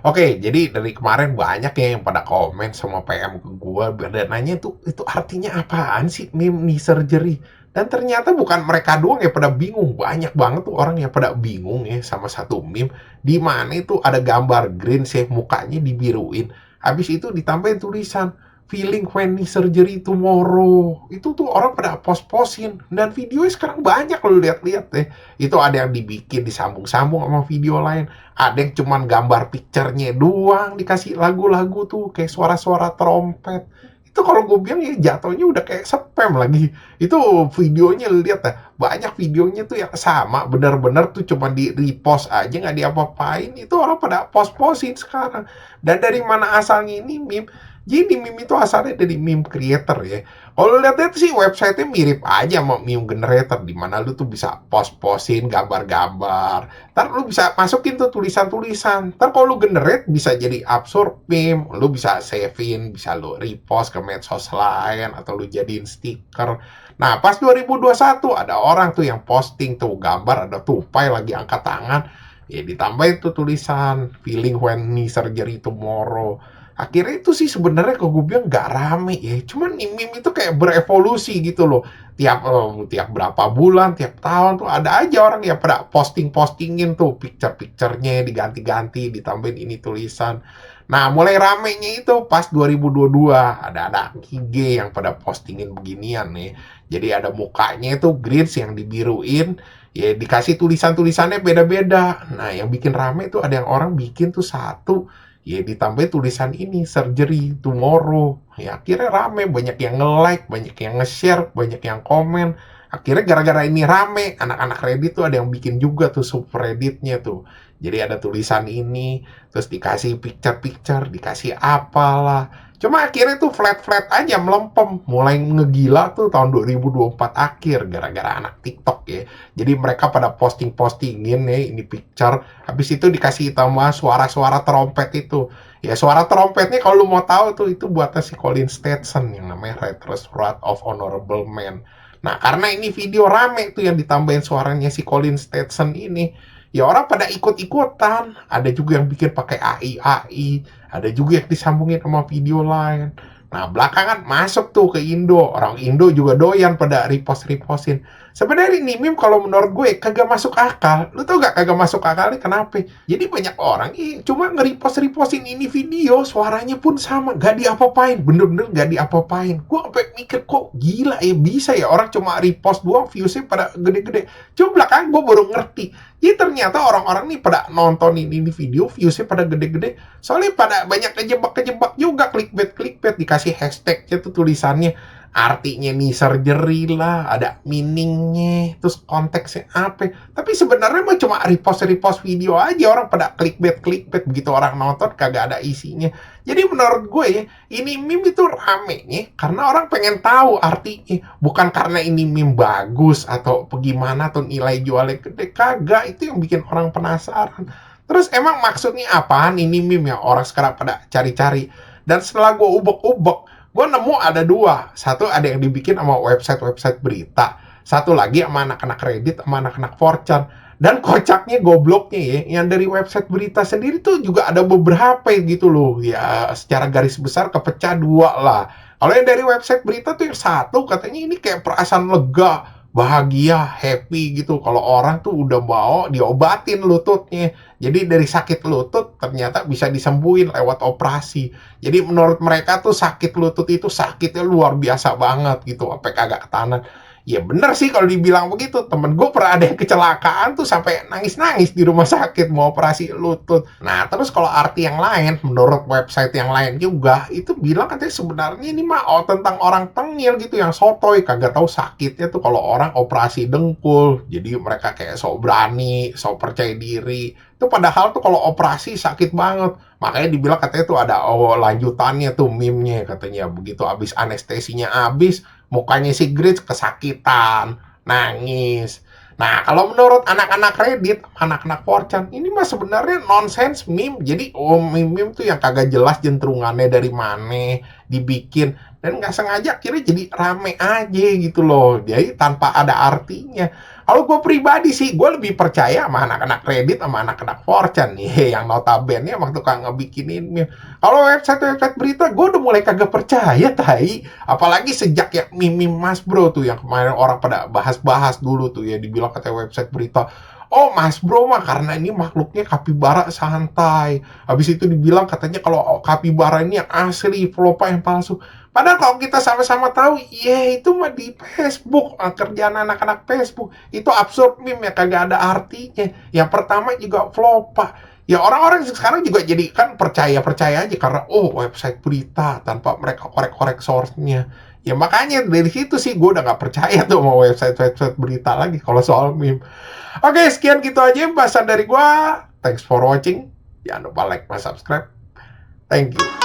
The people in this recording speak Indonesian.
Oke, jadi dari kemarin banyak ya yang pada komen sama PM ke gua dan nanya itu artinya apaan sih meme knee surgery? Dan ternyata bukan mereka doang yang pada bingung, banyak banget tuh orang yang pada bingung ya sama satu meme di mana itu ada gambar green sih mukanya dibiruin. Habis itu ditambahin tulisan feeling when knee surgery tomorrow. Itu tuh orang pada post-postin dan videonya sekarang banyak lo lihat-lihat deh. Itu ada yang dibikin disambung-sambung sama video lain, ada yang cuman gambar picture-nya doang dikasih lagu-lagu tuh kayak suara-suara trompet. Itu kalau gue bilang ya jatuhnya udah kayak spam lagi. Itu videonya lihat dah, banyak videonya tuh yang sama, bener-bener tuh cuma di repost aja nggak diapa-apain. Itu orang pada post-postin sekarang. Dan dari mana asalnya ini meme? Jadi meme itu asalnya dari meme creator ya. Kalau lihat-lihat sih website-nya mirip aja sama meme generator, di mana lu tuh bisa post-postin gambar-gambar. Ntar lu bisa masukin tuh tulisan-tulisan. Ntar kalau lu generate bisa jadi absurd meme, lu bisa save-in, bisa lu repost ke medsos lain atau lu jadiin stiker. Nah, pas 2021 ada orang tuh yang posting tuh gambar ada tupai lagi angkat tangan, ya ditambahin tuh tulisan feeling when knee surgery tomorrow. Akhirnya itu sih sebenarnya kalau gue bilang nggak rame ya, cuman meme itu kayak berevolusi gitu loh. Tiap berapa bulan, tiap tahun tuh ada aja orang yang pada posting-postingin tuh picture-picturenya diganti-ganti, ditambahin ini tulisan. Nah, mulai ramenya itu pas 2022 ada anak IG yang pada postingin beginian nih. Jadi ada mukanya itu grids yang dibiruin, ya dikasih tulisan-tulisannya beda-beda. Nah, yang bikin rame itu ada yang orang bikin tuh satu, ya ditambah tulisan ini surgery tomorrow, ya akhirnya rame, banyak yang nge-like, banyak yang nge-share, banyak yang komen. Akhirnya gara-gara ini rame, anak-anak Reddit tuh ada yang bikin juga tuh subredditnya tuh, jadi ada tulisan ini terus dikasih picture-picture, dikasih apalah. Cuma akhirnya tuh flat-flat aja melempem, mulai ngegila tuh tahun 2024 akhir gara-gara anak TikTok ya. Jadi mereka pada posting-postingin nih ini picture, habis itu dikasih tambah suara-suara trompet itu. Ya suara trompetnya kalau lu mau tahu tuh itu buatnya si Colin Stetson yang namanya Retrospect of Honorable Man. Nah, karena ini video rame tuh yang ditambahin suaranya si Colin Stetson ini, ya orang pada ikut-ikutan. Ada juga yang bikin pakai AI, ada juga yang disambungin sama video lain. Nah, belakangan masuk tuh ke Indo. Orang Indo juga doyan pada repost-repostin. Sebenarnya ini meme kalau menurut gue kagak masuk akal. Lu tau gak kagak masuk akalnya kenapa? Jadi banyak orang cuma nge-repost-repostin ini video, suaranya pun sama, gak diapa-apain, bener-bener gak diapa-apain. Gue sampai mikir kok gila ya bisa ya orang cuma repost doang viewsnya pada gede-gede. Coba belakangan gue baru ngerti. Jadi ternyata orang-orang nih pada nontonin ini video, viewsnya pada gede-gede. Soalnya pada banyak kejebak-kejebak juga, clickbait-clickbait, dikasih hashtagnya tuh tulisannya artinya nih surgery lah, ada meaningnya, terus konteksnya apa. Tapi sebenarnya mah cuma repost-repost video aja, orang pada clickbait-clickbait, begitu orang nonton kagak ada isinya. Jadi menurut gue ya, ini meme itu ramenya karena orang pengen tahu artinya, bukan karena ini meme bagus atau bagaimana atau nilai jualnya gede, kagak. Itu yang bikin orang penasaran. Terus emang maksudnya apaan ini meme yang orang sekarang pada cari-cari? Dan setelah gue ubek-ubek, gue nemu ada dua. Satu ada yang dibikin sama website-website berita. Satu lagi sama anak-anak Reddit, sama anak-anak 4chan. Dan kocaknya gobloknya ya, yang dari website berita sendiri tuh juga ada beberapa gitu loh. Ya secara garis besar kepecah dua lah. Kalau yang dari website berita tuh yang satu katanya ini kayak perasaan lega, bahagia, happy gitu. Kalau orang tuh udah mau diobatin lututnya. Jadi dari sakit lutut ternyata bisa disembuhin lewat operasi. Jadi menurut mereka tuh sakit lutut itu sakitnya luar biasa banget gitu, sampai kagak ketahanan. Ya bener sih kalau dibilang begitu. Temen gue pernah ada yang kecelakaan tuh sampai nangis-nangis di rumah sakit mau operasi lutut. Nah terus kalau arti yang lain, menurut website yang lain juga, itu bilang katanya sebenarnya ini mah tentang orang tengil gitu yang sotoy, kagak tahu sakitnya tuh kalau orang operasi dengkul. Jadi mereka kayak sok berani, sok percaya diri. Itu padahal tuh kalau operasi sakit banget. Makanya dibilang katanya tuh ada lanjutannya tuh meme-nya katanya. Begitu abis anestesinya abis, mukanya si Grinch kesakitan, nangis. Nah, kalau menurut anak-anak Reddit, anak-anak 4chan, ini mah sebenarnya nonsense meme. Jadi, meme-meme tuh yang kagak jelas jentrungannya dari mana dibikin. dan nggak sengaja akhirnya jadi rame aja gitu loh, jadi tanpa ada artinya. Kalau gue pribadi sih, gue lebih percaya sama anak-anak Reddit sama anak-anak 4chan nih, yang notabene emang tukang ngebikinin meme. Kalau website-website berita, gue udah mulai kagak percaya, tai. Apalagi sejak ya meme Mas Bro tuh, yang kemarin orang pada bahas-bahas dulu tuh ya, dibilang katanya website berita, oh Mas Bro mah karena ini makhluknya kapibara santai. Habis itu dibilang katanya kalau kapibara ini yang asli, Flopa yang palsu. Padahal kalau kita sama-sama tahu, ya itu mah di Facebook, kerjaan anak-anak Facebook. Itu absurd meme ya, kagak ada artinya. Yang pertama juga Flopa. Ya orang-orang sekarang juga jadi kan percaya-percaya aja karena oh website berita tanpa mereka korek-korek source-nya. Ya makanya dari situ sih gue udah gak percaya tuh sama website-website berita lagi kalau soal meme. Oke, sekian gitu aja bahasan dari gue. Thanks for watching. Jangan lupa like dan subscribe. Thank you.